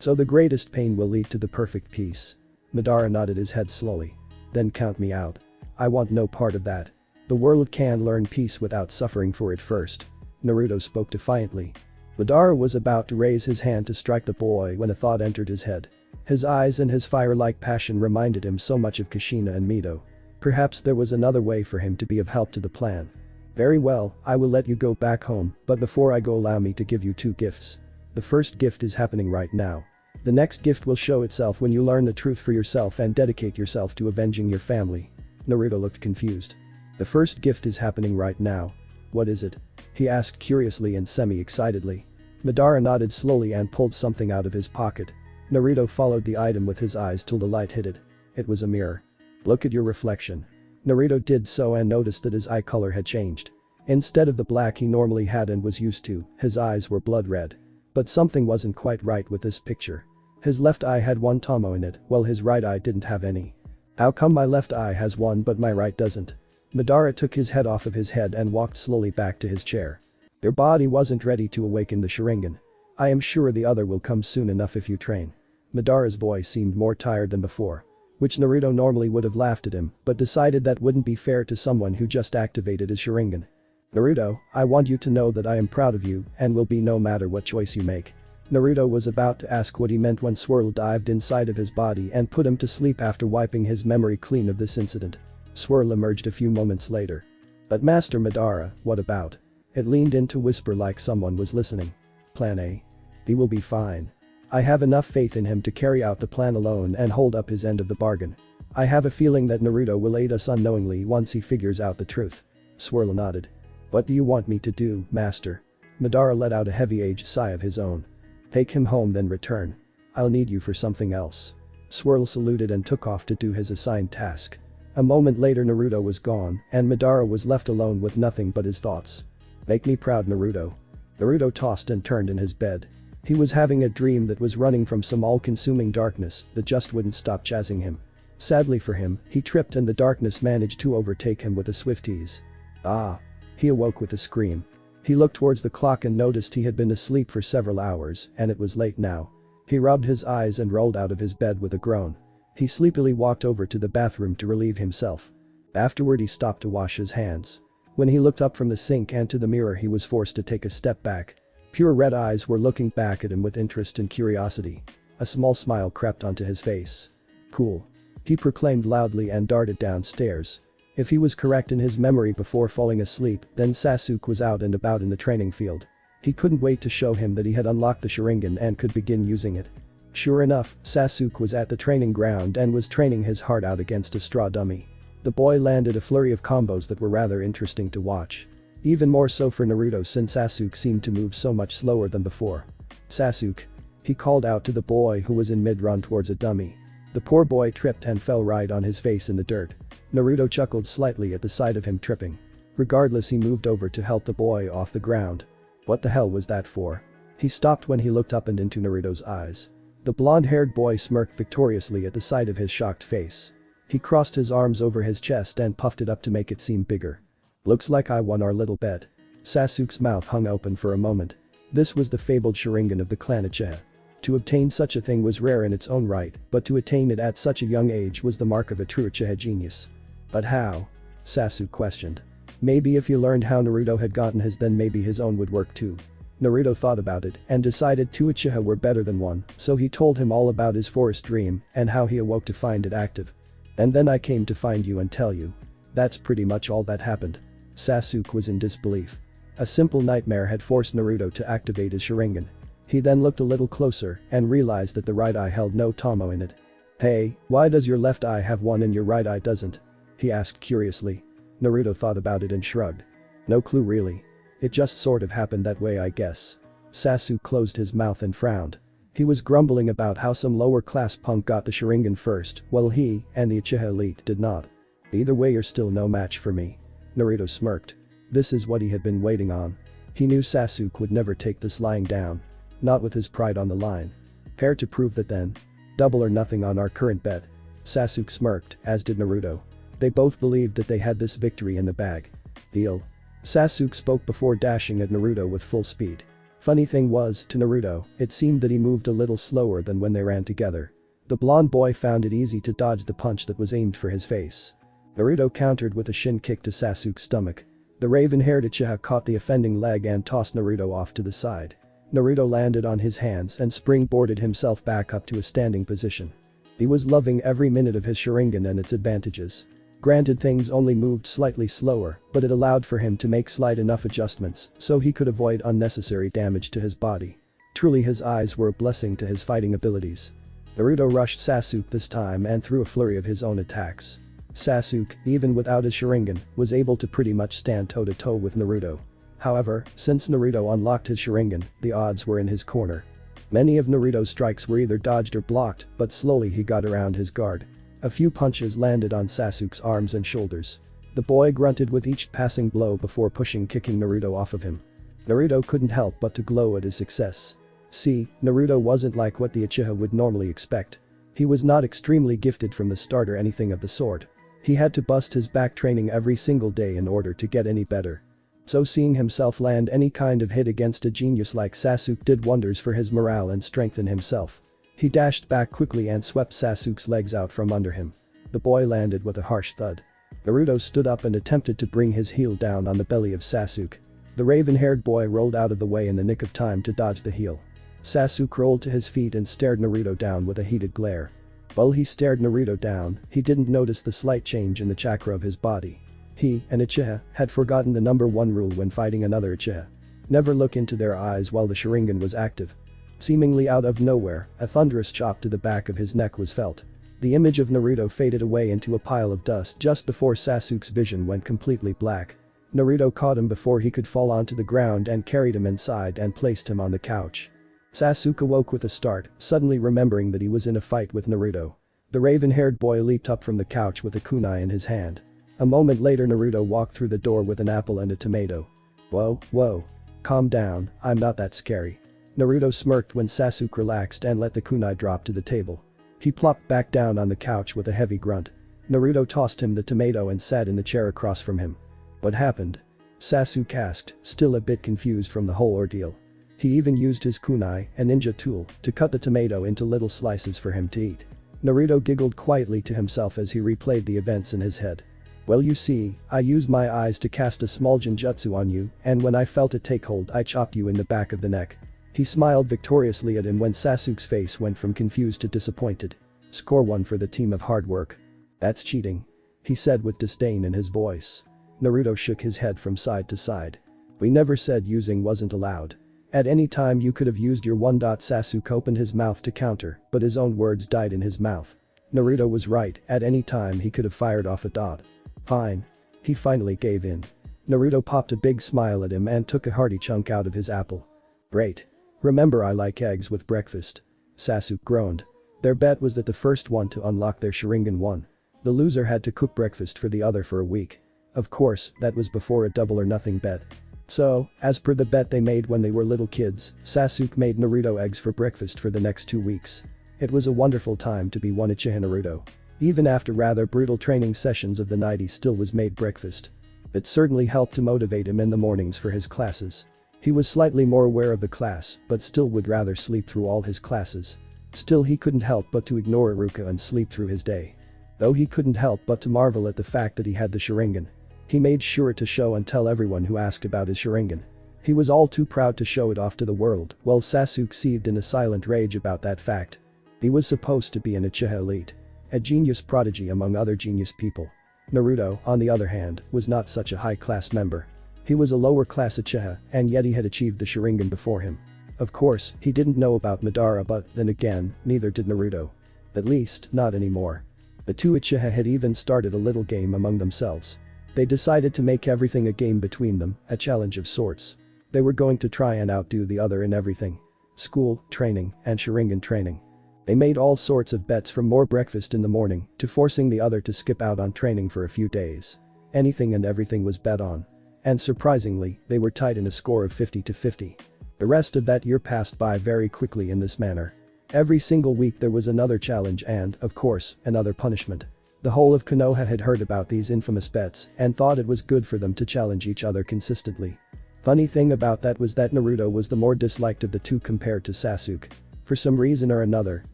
A: So the greatest pain will lead to the perfect peace. Madara nodded his head slowly. Then count me out. I want no part of that. The world can learn peace without suffering for it first. Naruto spoke defiantly. Madara was about to raise his hand to strike the boy when a thought entered his head. His eyes and his fire-like passion reminded him so much of Kushina and Mito. Perhaps there was another way for him to be of help to the plan. Very well, I will let you go back home, but before I go allow me to give you 2 gifts. The first gift is happening right now. The next gift will show itself when you learn the truth for yourself and dedicate yourself to avenging your family. Naruto looked confused. The first gift is happening right now. What is it? He asked curiously and semi-excitedly. Madara nodded slowly and pulled something out of his pocket. Naruto followed the item with his eyes till the light hit it. It was a mirror. Look at your reflection. Naruto did so and noticed that his eye color had changed. Instead of the black he normally had and was used to, his eyes were blood red. But something wasn't quite right with this picture. His left eye had 1 tomo in it, while his right eye didn't have any. How come my left eye has 1 but my right doesn't? Madara took his head off of his head and walked slowly back to his chair. Your body wasn't ready to awaken the Sharingan. I am sure the other will come soon enough if you train. Madara's voice seemed more tired than before. Which Naruto normally would have laughed at him, but decided that wouldn't be fair to someone who just activated his Sharingan. Naruto, I want you to know that I am proud of you and will be no matter what choice you make. Naruto was about to ask what he meant when Swirl dived inside of his body and put him to sleep after wiping his memory clean of this incident. Swirl emerged a few moments later. But Master Madara, what about? It leaned in to whisper like someone was listening. Plan A. He will be fine. I have enough faith in him to carry out the plan alone and hold up his end of the bargain. I have a feeling that Naruto will aid us unknowingly once he figures out the truth. Swirl nodded. What do you want me to do, Master? Madara let out a heavy-aged sigh of his own. Take him home then return. I'll need you for something else. Swirl saluted and took off to do his assigned task. A moment later Naruto was gone and Madara was left alone with nothing but his thoughts. Make me proud, Naruto. Naruto tossed and turned in his bed. He was having a dream that was running from some all-consuming darkness that just wouldn't stop chasing him. Sadly for him, he tripped and the darkness managed to overtake him with a swift ease. Ah! He awoke with a scream. He looked towards the clock and noticed he had been asleep for several hours and it was late now. He rubbed his eyes and rolled out of his bed with a groan. He sleepily walked over to the bathroom to relieve himself. Afterward he stopped to wash his hands. When he looked up from the sink and to the mirror he was forced to take a step back. Pure red eyes were looking back at him with interest and curiosity. A small smile crept onto his face. Cool. He proclaimed loudly and darted downstairs. If he was correct in his memory before falling asleep, then Sasuke was out and about in the training field. He couldn't wait to show him that he had unlocked the Sharingan and could begin using it. Sure enough, Sasuke was at the training ground and was training his heart out against a straw dummy. The boy landed a flurry of combos that were rather interesting to watch. Even more so for Naruto since Sasuke seemed to move so much slower than before. Sasuke. He called out to the boy who was in mid-run towards a dummy. The poor boy tripped and fell right on his face in the dirt. Naruto chuckled slightly at the sight of him tripping. Regardless, he moved over to help the boy off the ground. What the hell was that for? He stopped when he looked up and into Naruto's eyes. The blonde-haired boy smirked victoriously at the sight of his shocked face. He crossed his arms over his chest and puffed it up to make it seem bigger. Looks like I won our little bet. Sasuke's mouth hung open for a moment. This was the fabled Sharingan of the clan Uchiha. To obtain such a thing was rare in its own right, but to attain it at such a young age was the mark of a true Uchiha genius. But how? Sasuke questioned. Maybe if he learned how Naruto had gotten his, then maybe his own would work too. Naruto thought about it and decided two Uchiha were better than one, so he told him all about his forest dream and how he awoke to find it active. And then I came to find you and tell you. That's pretty much all that happened. Sasuke was in disbelief. A simple nightmare had forced Naruto to activate his Sharingan. He then looked a little closer and realized that the right eye held no Tomo in it. Hey, why does your left eye have one and your right eye doesn't? He asked curiously. Naruto thought about it and shrugged. No clue really. It just sort of happened that way I guess. Sasuke closed his mouth and frowned. He was grumbling about how some lower class punk got the Sharingan first while he and the Uchiha elite did not. Either way you're still no match for me. Naruto smirked. This is what he had been waiting on. He knew Sasuke would never take this lying down. Not with his pride on the line. Care to prove that then? Double or nothing on our current bet. Sasuke smirked, as did Naruto. They both believed that they had this victory in the bag. Deal. Sasuke spoke before dashing at Naruto with full speed. Funny thing was, to Naruto, it seemed that he moved a little slower than when they ran together. The blonde boy found it easy to dodge the punch that was aimed for his face. Naruto countered with a shin kick to Sasuke's stomach. The raven-haired Uchiha caught the offending leg and tossed Naruto off to the side. Naruto landed on his hands and springboarded himself back up to a standing position. He was loving every minute of his Sharingan and its advantages. Granted, things only moved slightly slower, but it allowed for him to make slight enough adjustments so he could avoid unnecessary damage to his body. Truly his eyes were a blessing to his fighting abilities. Naruto rushed Sasuke this time and threw a flurry of his own attacks. Sasuke, even without his Sharingan, was able to pretty much stand toe-to-toe with Naruto. However, since Naruto unlocked his Sharingan, the odds were in his corner. Many of Naruto's strikes were either dodged or blocked, but slowly he got around his guard. A few punches landed on Sasuke's arms and shoulders. The boy grunted with each passing blow before kicking Naruto off of him. Naruto couldn't help but to glow at his success. See, Naruto wasn't like what the Uchiha would normally expect. He was not extremely gifted from the start or anything of the sort. He had to bust his back training every single day in order to get any better. So seeing himself land any kind of hit against a genius like Sasuke did wonders for his morale and strength in himself. He dashed back quickly and swept Sasuke's legs out from under him. The boy landed with a harsh thud. Naruto stood up and attempted to bring his heel down on the belly of Sasuke. The raven-haired boy rolled out of the way in the nick of time to dodge the heel. Sasuke rolled to his feet and stared Naruto down with a heated glare. While he stared Naruto down, he didn't notice the slight change in the chakra of his body. He, an Uchiha, had forgotten the number one rule when fighting another Uchiha. Never look into their eyes while the Sharingan was active. Seemingly out of nowhere, a thunderous chop to the back of his neck was felt. The image of Naruto faded away into a pile of dust just before Sasuke's vision went completely black. Naruto caught him before he could fall onto the ground and carried him inside and placed him on the couch. Sasuke awoke with a start, suddenly remembering that he was in a fight with Naruto. The raven-haired boy leaped up from the couch with a kunai in his hand. A moment later Naruto walked through the door with an apple and a tomato. Whoa. Calm down, I'm not that scary. Naruto smirked when Sasuke relaxed and let the kunai drop to the table. He plopped back down on the couch with a heavy grunt. Naruto tossed him the tomato and sat in the chair across from him. What happened? Sasuke asked, still a bit confused from the whole ordeal. He even used his kunai, a ninja tool, to cut the tomato into little slices for him to eat. Naruto giggled quietly to himself as he replayed the events in his head. Well, you see, I used my eyes to cast a small genjutsu on you, and when I felt it take hold I chopped you in the back of the neck. He smiled victoriously at him when Sasuke's face went from confused to disappointed. Score 1 for the team of hard work. That's cheating. He said with disdain in his voice. Naruto shook his head from side to side. We never said using wasn't allowed. At any time you could have used your one. Sasuke opened his mouth to counter, but his own words died in his mouth. Naruto was right, at any time he could have fired off a dot. Fine. He finally gave in. Naruto popped a big smile at him and took a hearty chunk out of his apple. Great. Remember I like eggs with breakfast. Sasuke groaned. Their bet was that the first one to unlock their Sharingan won. The loser had to cook breakfast for the other for a week. Of course, that was before a double or nothing bet. So, as per the bet they made when they were little kids, Sasuke made Naruto eggs for breakfast for the next 2 weeks. It was a wonderful time to be one Uchiha Naruto. Even after rather brutal training sessions of the night he still was made breakfast. It certainly helped to motivate him in the mornings for his classes. He was slightly more aware of the class, but still would rather sleep through all his classes. Still he couldn't help but to ignore Iruka and sleep through his day. Though he couldn't help but to marvel at the fact that he had the Sharingan. He made sure to show and tell everyone who asked about his Sharingan. He was all too proud to show it off to the world, while Sasuke seethed in a silent rage about that fact. He was supposed to be an Uchiha elite. A genius prodigy among other genius people. Naruto, on the other hand, was not such a high-class member. He was a lower-class Uchiha, and yet he had achieved the Sharingan before him. Of course, he didn't know about Madara, but then again, neither did Naruto. At least, not anymore. The two Uchiha had even started a little game among themselves. They decided to make everything a game between them, a challenge of sorts. They were going to try and outdo the other in everything. School, training, and Sharingan training. They made all sorts of bets, from more breakfast in the morning to forcing the other to skip out on training for a few days. Anything and everything was bet on. And surprisingly, they were tied in a score of 50-50. The rest of that year passed by very quickly in this manner. Every single week there was another challenge and, of course, another punishment. The whole of Konoha had heard about these infamous bets and thought it was good for them to challenge each other consistently. Funny thing about that was that Naruto was the more disliked of the two compared to Sasuke. For some reason or another,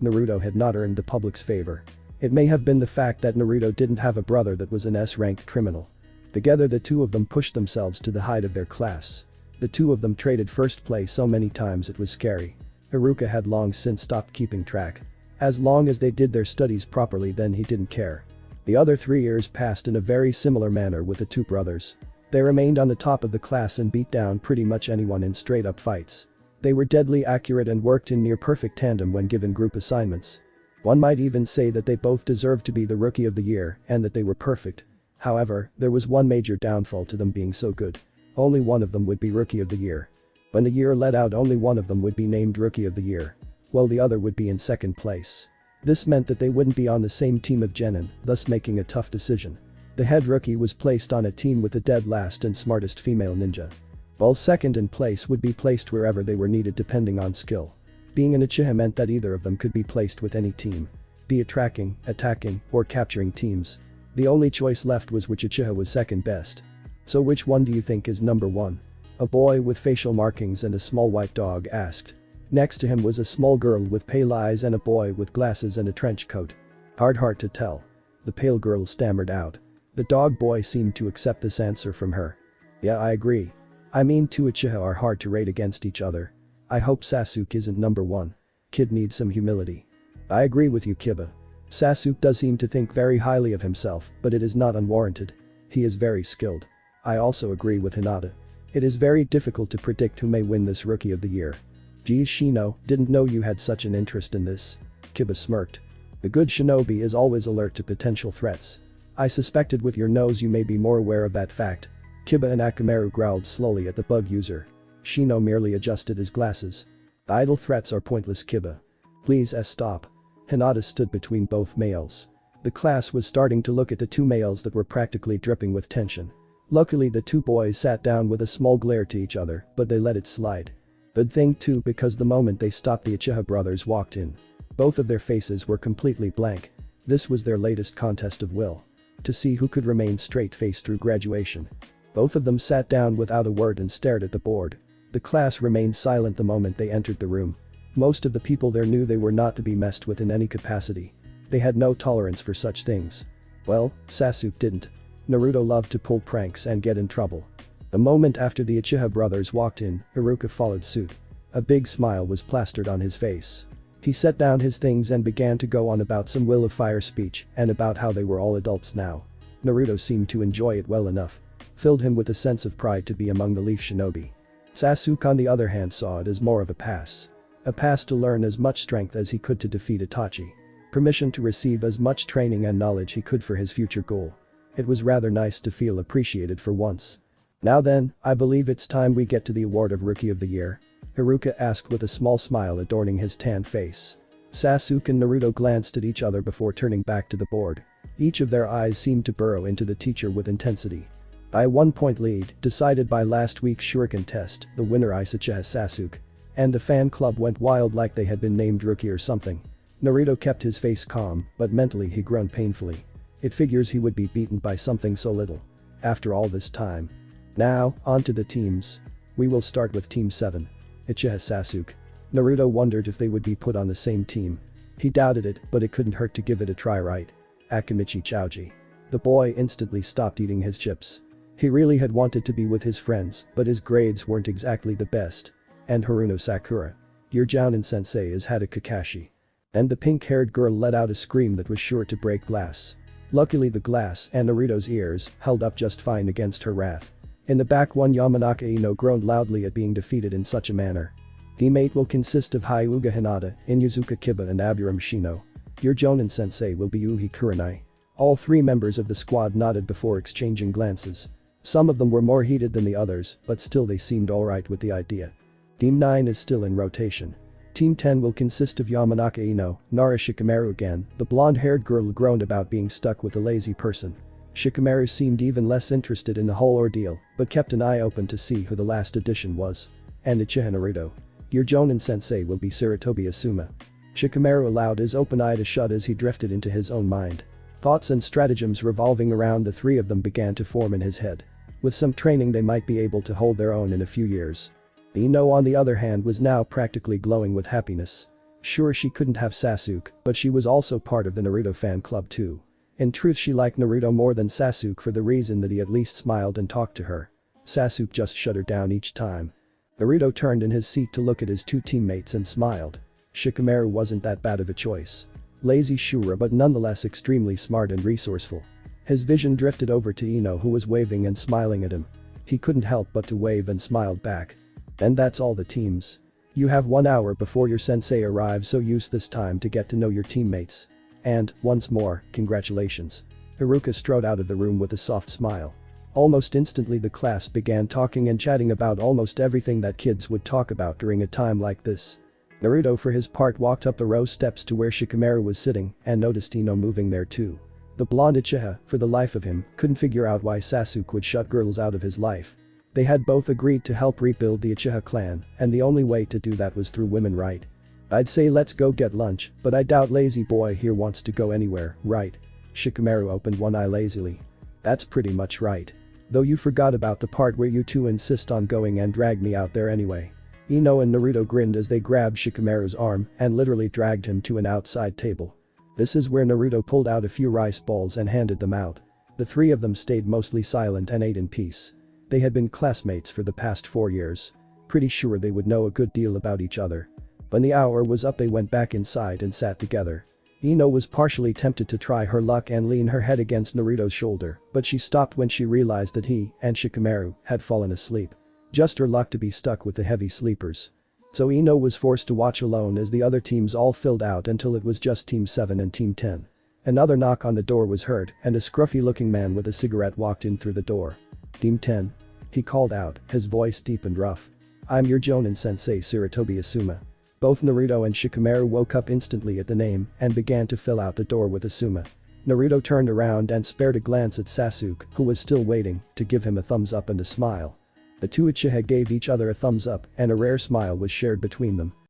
A: Naruto had not earned the public's favor. It may have been the fact that Naruto didn't have a brother that was an S-ranked criminal. Together the two of them pushed themselves to the height of their class. The two of them traded first place so many times it was scary. Haruka had long since stopped keeping track. As long as they did their studies properly, then he didn't care. The other 3 years passed in a very similar manner with the two brothers. They remained on the top of the class and beat down pretty much anyone in straight-up fights. They were deadly accurate and worked in near-perfect tandem when given group assignments. One might even say that they both deserved to be the Rookie of the Year and that they were perfect. However, there was one major downfall to them being so good. Only one of them would be Rookie of the Year. When the year let out, only one of them would be named Rookie of the Year, while the other would be in second place. This meant that they wouldn't be on the same team of Genin, thus making a tough decision. The head rookie was placed on a team with the dead last and smartest female ninja. While second in place would be placed wherever they were needed depending on skill. Being an Uchiha meant that either of them could be placed with any team. Be it tracking, attacking, or capturing teams. The only choice left was which Uchiha was second best. So which one do you think is number one? A boy with facial markings and a small white dog asked. Next to him was a small girl with pale eyes and a boy with glasses and a trench coat. Hard to tell. The pale girl stammered out. The dog boy seemed to accept this answer from her. Yeah, I agree. I mean, two Uchiha are hard to rate against each other. I hope Sasuke isn't number one. Kid needs some humility. I agree with you, Kiba. Sasuke does seem to think very highly of himself, but it is not unwarranted. He is very skilled. I also agree with Hinata. It is very difficult to predict who may win this Rookie of the Year. Geez, Shino, didn't know you had such an interest in this. Kiba smirked. The good shinobi is always alert to potential threats. I suspected with your nose you may be more aware of that fact. Kiba and Akamaru growled slowly at the bug user. Shino merely adjusted his glasses. Idle threats are pointless, Kiba. Please stop. Hinata stood between both males. The class was starting to look at the two males that were practically dripping with tension. Luckily the two boys sat down with a small glare to each other, but they let it slide. Good thing too, because the moment they stopped the Uchiha brothers walked in. Both of their faces were completely blank. This was their latest contest of will. To see who could remain straight-faced through graduation. Both of them sat down without a word and stared at the board. The class remained silent the moment they entered the room. Most of the people there knew they were not to be messed with in any capacity. They had no tolerance for such things. Well, Sasuke didn't. Naruto loved to pull pranks and get in trouble. The moment after the Uchiha brothers walked in, Haruka followed suit. A big smile was plastered on his face. He set down his things and began to go on about some Will of Fire speech and about how they were all adults now. Naruto seemed to enjoy it well enough. Filled him with a sense of pride to be among the Leaf Shinobi. Sasuke on the other hand saw it as more of a pass. A pass to learn as much strength as he could to defeat Itachi. Permission to receive as much training and knowledge he could for his future goal. It was rather nice to feel appreciated for once. Now then, I believe it's time we get to the award of Rookie of the Year. Haruka asked with a small smile adorning his tanned face. Sasuke and Naruto glanced at each other before turning back to the board. Each of their eyes seemed to burrow into the teacher with intensity. By a 1-point lead, decided by last week's shuriken test, the winner is Uchiha Sasuke. And the fan club went wild like they had been named rookie or something. Naruto kept his face calm, but mentally he groaned painfully. It figures he would be beaten by something so little. After all this time. Now, on to the teams. We will start with Team 7. Uchiha Sasuke. Naruto wondered if they would be put on the same team. He doubted it, but it couldn't hurt to give it a try, right? Akamichi Chouji. The boy instantly stopped eating his chips. He really had wanted to be with his friends, but his grades weren't exactly the best. And Haruno Sakura. Your Jounin-sensei is Hada Kakashi. And the pink-haired girl let out a scream that was sure to break glass. Luckily the glass and Naruto's ears held up just fine against her wrath. In the back one Yamanaka Ino groaned loudly at being defeated in such a manner. Teammate will consist of Hyuga Hinata, Inuzuka Kiba and Aburam Shino. Your Jounin-sensei will be Uhi Kurenai. All three members of the squad nodded before exchanging glances. Some of them were more heated than the others, but still they seemed alright with the idea. Team 9 is still in rotation. Team 10 will consist of Yamanaka Ino, Nara Shikamaru again, the blonde-haired girl groaned about being stuck with a lazy person. Shikamaru seemed even less interested in the whole ordeal, but kept an eye open to see who the last addition was. And Uchiha Naruto. Your Jounin-sensei will be Sarutobi Asuma. Shikamaru allowed his open eye to shut as he drifted into his own mind. Thoughts and stratagems revolving around the three of them began to form in his head. With some training they might be able to hold their own in a few years. Ino on the other hand was now practically glowing with happiness. Sure she couldn't have Sasuke, but she was also part of the Naruto fan club too. In truth she liked Naruto more than Sasuke for the reason that he at least smiled and talked to her. Sasuke just shut her down each time. Naruto turned in his seat to look at his two teammates and smiled. Shikamaru wasn't that bad of a choice. Lazy Shura but nonetheless extremely smart and resourceful. His vision drifted over to Ino who was waving and smiling at him. He couldn't help but to wave and smiled back. And that's all the teams. You have 1 hour before your sensei arrives, so use this time to get to know your teammates. And, once more, congratulations. Iruka strode out of the room with a soft smile. Almost instantly the class began talking and chatting about almost everything that kids would talk about during a time like this. Naruto for his part walked up the row steps to where Shikamaru was sitting and noticed Ino moving there too. The blonde Uchiha, for the life of him, couldn't figure out why Sasuke would shut girls out of his life. They had both agreed to help rebuild the Uchiha clan, and the only way to do that was through women, right? I'd say let's go get lunch, but I doubt lazy boy here wants to go anywhere, right? Shikamaru opened one eye lazily. That's pretty much right. Though you forgot about the part where you two insist on going and drag me out there anyway. Ino and Naruto grinned as they grabbed Shikamaru's arm and literally dragged him to an outside table. This is where Naruto pulled out a few rice balls and handed them out. The three of them stayed mostly silent and ate in peace. They had been classmates for the past 4 years. Pretty sure they would know a good deal about each other. When the hour was up they went back inside and sat together. Ino was partially tempted to try her luck and lean her head against Naruto's shoulder, but she stopped when she realized that he and Shikamaru had fallen asleep. Just her luck to be stuck with the heavy sleepers. So Ino was forced to watch alone as the other teams all filled out until it was just Team 7 and Team 10. Another knock on the door was heard and a scruffy-looking man with a cigarette walked in through the door. Team 10. He called out, his voice deep and rough. I'm your Jounin-sensei Sarutobi Asuma. Both Naruto and Shikamaru woke up instantly at the name and began to fill out the door with Asuma. Naruto turned around and spared a glance at Sasuke, who was still waiting, to give him a thumbs up and a smile. The two Uchiha gave each other a thumbs up and a rare smile was shared between them.